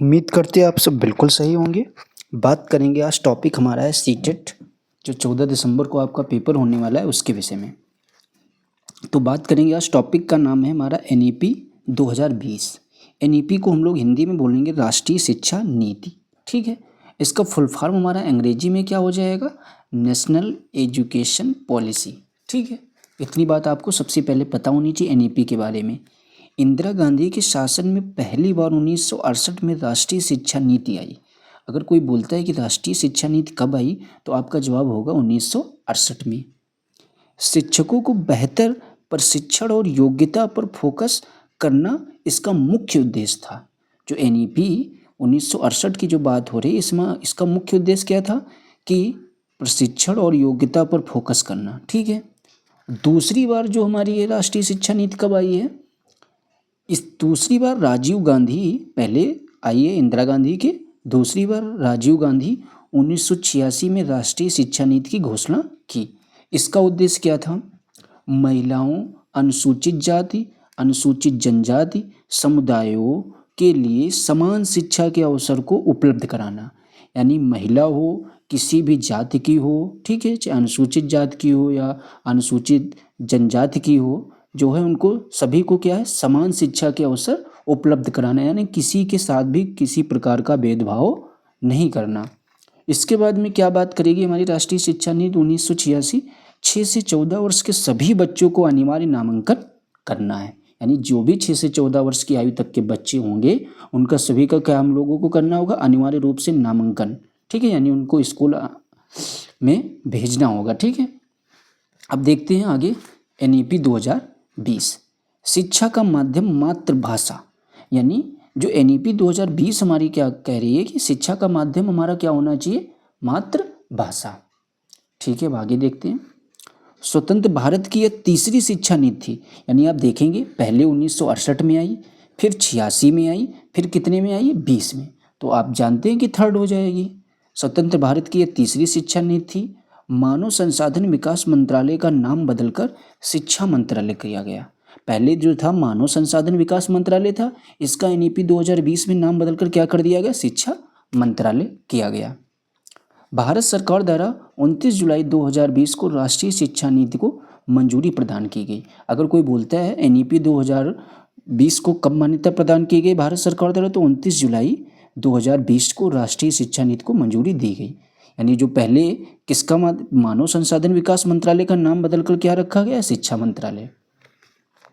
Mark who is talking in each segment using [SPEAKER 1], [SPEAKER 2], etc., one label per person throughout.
[SPEAKER 1] उम्मीद करते हैं आप सब बिल्कुल सही होंगे। बात करेंगे आज टॉपिक हमारा है सीटेट, जो 14 दिसंबर को आपका पेपर होने वाला है उसके विषय में। तो बात करेंगे आज टॉपिक का नाम है हमारा NEP 2020। NEP को हम लोग हिंदी में बोलेंगे राष्ट्रीय शिक्षा नीति। ठीक है, इसका फुल फॉर्म हमारा अंग्रेजी में क्या हो जाएगा, नेशनल एजुकेशन पॉलिसी। ठीक है, इतनी बात आपको सबसे पहले पता होनी चाहिए NEP के बारे में। इंदिरा गांधी के शासन में पहली बार 1968 में राष्ट्रीय शिक्षा नीति आई। अगर कोई बोलता है कि राष्ट्रीय शिक्षा नीति कब आई, तो आपका जवाब होगा 1968 में। शिक्षकों को बेहतर प्रशिक्षण और योग्यता पर फोकस करना इसका मुख्य उद्देश्य था। जो NEP 1968 की जो बात हो रही है, इसमें इसका मुख्य उद्देश्य क्या था कि प्रशिक्षण और योग्यता पर फोकस करना। ठीक है, दूसरी बार जो हमारी ये राष्ट्रीय शिक्षा नीति कब आई है, इस दूसरी बार राजीव गांधी, पहले आई है इंदिरा गांधी के, दूसरी बार राजीव गांधी 1986 में राष्ट्रीय शिक्षा नीति की घोषणा की। इसका उद्देश्य क्या था, महिलाओं, अनुसूचित जाति, अनुसूचित जनजाति समुदायों के लिए समान शिक्षा के अवसर को उपलब्ध कराना। यानी महिला हो, किसी भी जाति की हो, ठीक है, चाहे अनुसूचित जाति की हो या अनुसूचित जनजाति की हो, जो है उनको सभी को क्या है, समान शिक्षा के अवसर उपलब्ध कराना। यानी किसी के साथ भी किसी प्रकार का भेदभाव नहीं करना। इसके बाद में क्या बात करेगी हमारी राष्ट्रीय शिक्षा नीति 1986, 6 से 14 वर्ष के सभी बच्चों को अनिवार्य नामांकन करना है। यानी जो भी 6 से 14 वर्ष की आयु तक के बच्चे होंगे, उनका सभी का क्या हम लोगों को करना होगा, अनिवार्य रूप से नामांकन। ठीक है, यानी उनको स्कूल में भेजना होगा। ठीक है, अब देखते हैं आगे NEP 2020। शिक्षा का माध्यम मातृभाषा। यानी जो NEP 2020 हमारी क्या कह रही है कि शिक्षा का माध्यम हमारा क्या होना चाहिए, मातृभाषा। ठीक है, अब आगे देखते हैं। स्वतंत्र भारत की यह तीसरी शिक्षा नीति थी। यानी आप देखेंगे पहले 1968 में आई, फिर 86 में आई, फिर कितने में आई, 20 में। तो आप जानते हैं कि थर्ड हो जाएगी। स्वतंत्र भारत की यह तीसरी शिक्षा नीति थी। मानव संसाधन विकास मंत्रालय का नाम बदलकर शिक्षा मंत्रालय किया गया। पहले जो था मानव संसाधन विकास मंत्रालय था, इसका NEP 2020 में नाम बदलकर क्या कर दिया गया, शिक्षा मंत्रालय किया गया। भारत सरकार द्वारा 29 जुलाई 2020 को राष्ट्रीय शिक्षा नीति को मंजूरी प्रदान की गई। अगर कोई बोलता है NEP 2020 को कब मान्यता प्रदान की गई भारत सरकार द्वारा, तो 29 जुलाई 2020 को राष्ट्रीय शिक्षा नीति को मंजूरी दी गई। यानी जो पहले किसका मानव संसाधन विकास मंत्रालय का नाम बदलकर क्या रखा गया, शिक्षा मंत्रालय।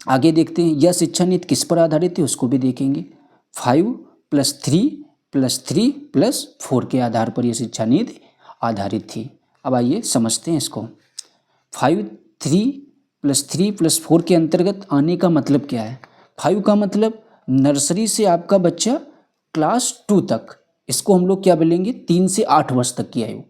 [SPEAKER 1] आगे देखते हैं यह शिक्षा नीति किस पर आधारित थी, उसको भी देखेंगे। 5+3+3+4 के आधार पर यह शिक्षा नीति आधारित थी। अब आइए समझते हैं इसको। 5, 3+3+4 के अंतर्गत आने का मतलब क्या है। 5 का मतलब नर्सरी से आपका बच्चा क्लास 2 तक, इसको हम लोग क्या बोलेंगे, 3 से 8 वर्ष तक की आयु।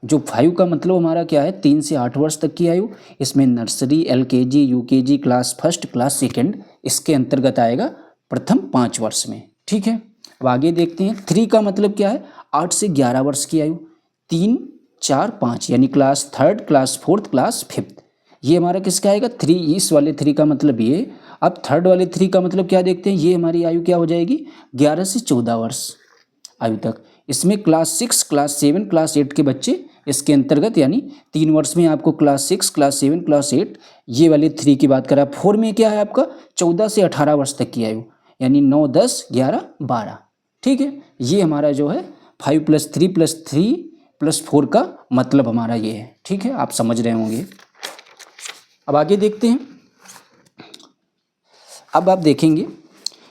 [SPEAKER 1] जो 5 का मतलब हमारा क्या है, 3 से 8 वर्ष तक की आयु। इसमें nursery, LKG, UKG, class first, class second इसके अंतर्गत आएगा प्रथम 5 वर्ष में। ठीक है, अब आगे देखते हैं। 3 का मतलब क्या है, 8 से 11 वर्ष की आयु। 3, 4, 5 यानी class third, class fourth, class fifth, ये हमारा किसका आएगा, 3। इस वाले 3 का मतलब ये। अब थर्ड वाले 3 का मतलब क्या देखते हैं, ये हमारी आयु क्या हो जाएगी, 11 से 14 वर्ष आयु तक। इसमें क्लास 6, क्लास 7, क्लास 8 के बच्चे इसके अंतर्गत, यानी 3 वर्ष में आपको क्लास 6, क्लास 7, क्लास 8, ये वाले 3 की बात करा। 4 में क्या है आपका, 14 से 18 वर्ष तक की आयु, यानी 9, 10, 11, 12। ठीक है, ये हमारा जो है 5+3+3+4 का मतलब हमारा ये है। ठीक है, आप समझ रहे होंगे। अब आगे देखते हैं। अब आप देखेंगे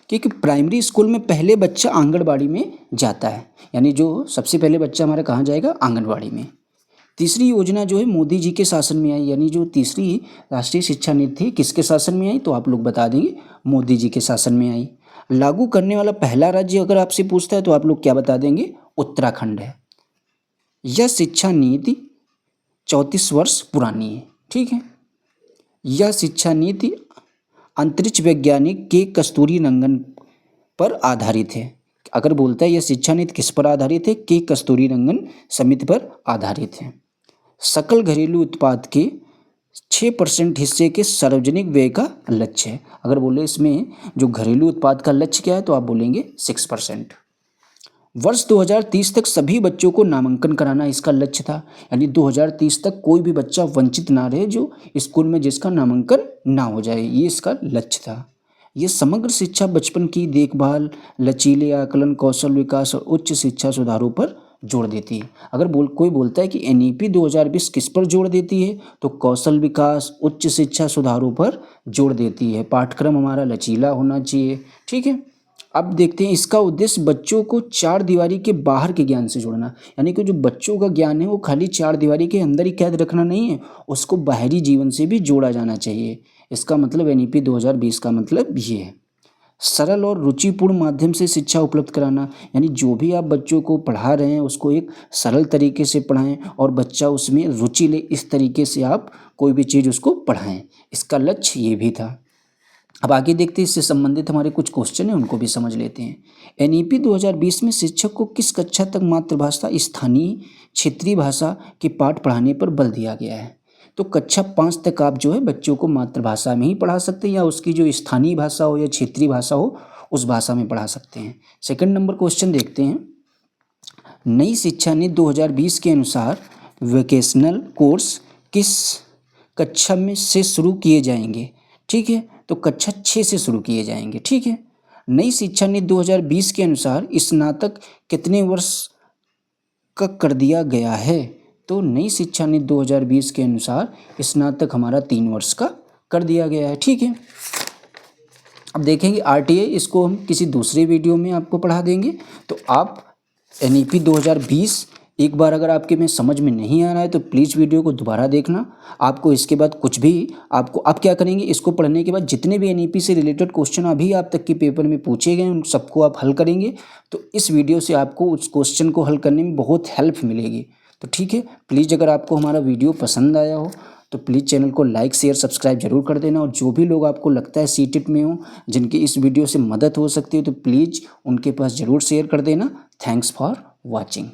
[SPEAKER 1] कि प्राइमरी स्कूल में पहले बच्चा आंगनबाड़ी में जाता है। यानी जो सबसे पहले बच्चा हमारा कहाँ जाएगा, आंगनबाड़ी में। तीसरी योजना जो है मोदी जी के शासन में आई। यानी जो तीसरी राष्ट्रीय शिक्षा नीति थी किसके शासन में आई, तो आप लोग बता देंगे मोदी जी के शासन में आई। लागू करने वाला पहला राज्य अगर आपसे पूछता है तो आप लोग क्या बता देंगे, उत्तराखंड है। यह शिक्षा नीति 34 वर्ष पुरानी है। ठीक है, यह शिक्षा नीति अंतरिक्ष वैज्ञानिक के कस्तूरी रंगन पर आधारित है। अगर बोलता है यह शिक्षा नीति किस पर आधारित है, के कस्तूरी रंगन समिति पर आधारित है। सकल घरेलू उत्पाद के 6% हिस्से के सार्वजनिक व्यय का लक्ष्य है। अगर बोले इसमें जो घरेलू उत्पाद का लक्ष्य क्या है, तो आप बोलेंगे 6%। वर्ष 2030 तक सभी बच्चों को नामांकन कराना इसका लक्ष्य था, यानी 2030 तक कोई भी बच्चा वंचित ना रहे जो स्कूल में जिसका नामांकन ना हो जाए, ये इसका लक्ष्य था। ये समग्र शिक्षा, बचपन की देखभाल, लचीले आकलन, कौशल विकास और उच्च शिक्षा सुधारों पर जोड़ देती है। अगर कोई बोलता है कि NEP 2020 किस पर जोड़ देती है, तो कौशल विकास, उच्च शिक्षा सुधारों पर जोड़ देती है। पाठ्यक्रम हमारा लचीला होना चाहिए, ठीक है। अब देखते हैं इसका उद्देश्य बच्चों को चार दीवारी के बाहर के ज्ञान से जोड़ना, यानी कि जो बच्चों का ज्ञान है वो खाली चार दीवारी के अंदर ही कैद रखना नहीं है, उसको बाहरी जीवन से भी जोड़ा जाना चाहिए। इसका मतलब NEP 2020 का मतलब ये है। सरल और रुचिपूर्ण माध्यम से शिक्षा उपलब्ध कराना, यानी जो भी आप बच्चों को पढ़ा रहे हैं उसको एक सरल तरीके से पढ़ाएं और बच्चा उसमें रुचि ले, इस तरीके से आप कोई भी चीज़ उसको पढ़ाएं, इसका लक्ष्य ये भी था। अब आगे देखते हैं इससे संबंधित हमारे कुछ क्वेश्चन हैं, उनको भी समझ लेते हैं। NEP 2020 में शिक्षक को किस कक्षा तक मातृभाषा, स्थानीय क्षेत्रीय भाषा के पाठ पढ़ाने पर बल दिया गया है? तो कक्षा 5 तक आप जो है बच्चों को मातृभाषा में ही पढ़ा सकते हैं, या उसकी जो स्थानीय भाषा हो या क्षेत्रीय भाषा हो उस भाषा में पढ़ा सकते हैं। सेकंड नंबर क्वेश्चन देखते हैं। नई शिक्षा नीति 2020 के अनुसार वोकेशनल कोर्स किस कक्षा में से शुरू किए जाएंगे? ठीक है, तो कक्षा 6 से शुरू किए जाएंगे, ठीक है। नई शिक्षा नीति 2020 के अनुसार स्नातक कितने वर्ष का कर दिया गया है? तो नई शिक्षा नीति 2020 के अनुसार स्नातक हमारा 3 वर्ष का कर दिया गया है, ठीक है। अब देखेंगे RTI, इसको हम किसी दूसरे वीडियो में आपको पढ़ा देंगे। तो आप NEP 2020 एक बार अगर आपके में समझ में नहीं आ रहा है तो प्लीज़ वीडियो को दोबारा देखना। आपको इसके बाद कुछ भी आपको आप क्या करेंगे, इसको पढ़ने के बाद जितने भी NEP से रिलेटेड क्वेश्चन अभी आप तक के पेपर में पूछे गए उन सबको आप हल करेंगे। तो इस वीडियो से आपको उस क्वेश्चन को हल करने में बहुत हेल्प मिलेगी। तो ठीक है, प्लीज़ अगर आपको हमारा वीडियो पसंद आया हो तो प्लीज़ चैनल को लाइक, शेयर, सब्सक्राइब जरूर कर देना। और जो भी लोग आपको लगता है CTET में हो जिनकी इस वीडियो से मदद हो सकती है तो प्लीज़ उनके पास ज़रूर शेयर कर देना। Thanks for watching.